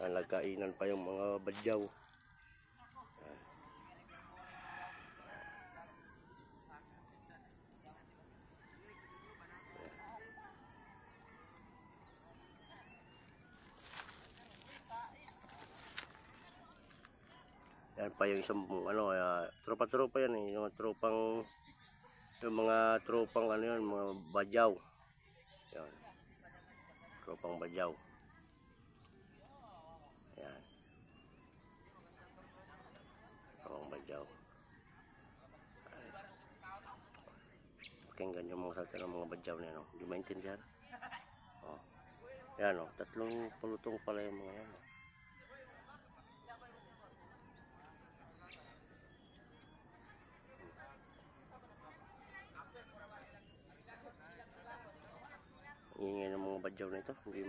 Nagkainan pa yung mga badyaw. Yan pa yung isang tropa-tropa yan eh, yung mga tropang ano yan, mga badyaw. Yan. Tropang badyaw. Yan. Tropang badyaw. Pakinggan yung mga salita ng mga badyaw na yan, oh. Hindi maintindihan. Oh. Yan oh, 3 pulutong pala yung mga yan. Ingay ng mga badyaw na ito, hindi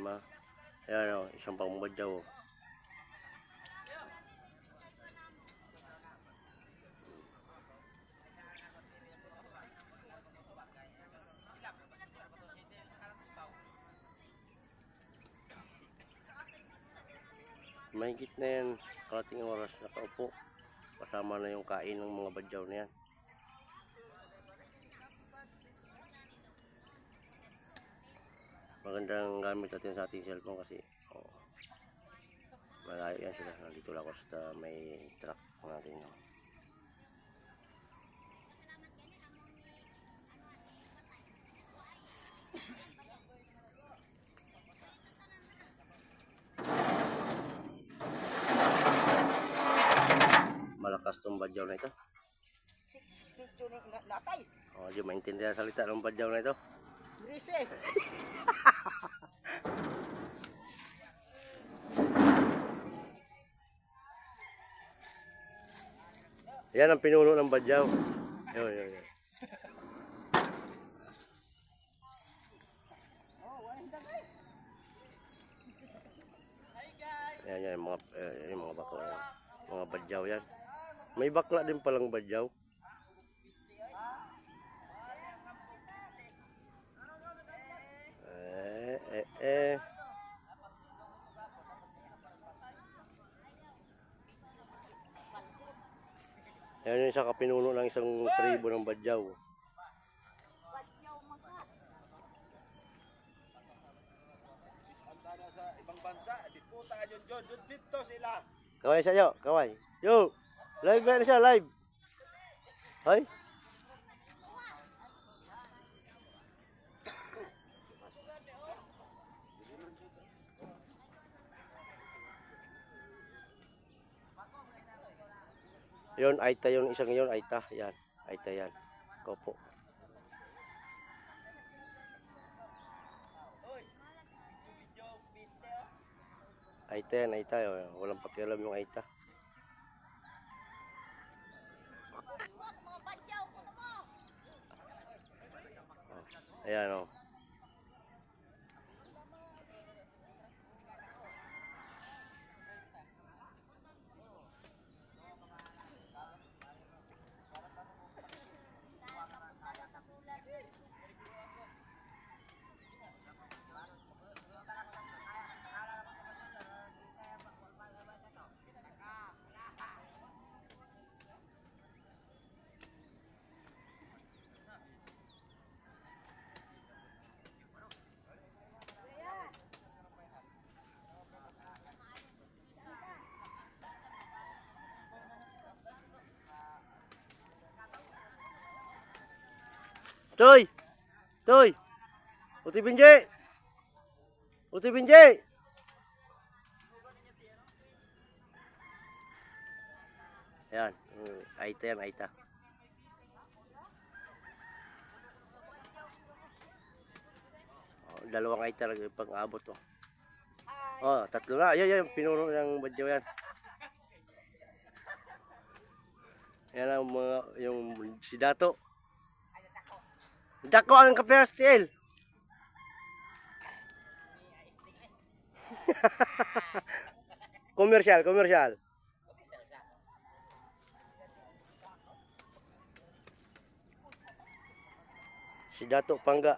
ayan o, isang pang badyaw o. Mahigit na yan, kalating oras nakaupo, kasama na yung kain ng mga badyaw na yan. Magandang gamit natin sa ating cellphone kasi malayo yan sila. Nandito lang ako sa may truck natin. Malakas tong badyaw na ito. Oh, di maintindihan salita ng badyaw na ito. Yan ang pinuno ng badyaw. Yun. Yan yung mga bakla. Mga badyaw yan. May bakla din palang badyaw. Yan yung isang kapinuno ng isang tribo ng badyaw. Sa ibang bansa, di puta ka dito sila. Kaway sa iyo, kaway. Yo, live na siya, live. Hay. Yon, Aita yung isang yon, Aita. Yan, Aita yan. Kopo. Aita yan, Aita. Walang pakialam yung Aita. Ayan o. Toy! Toy! Uti Binjay! Uti Binjay! Ayan, Aita yan, Aita. Dalawang Aita lang yung pang-abot mo. Oh, 3 na. Ayan, pinuno ng badyaw yan. Yan ang yung si Dato. Dako ang kapastil. Komersyal. Si Dato Pangga.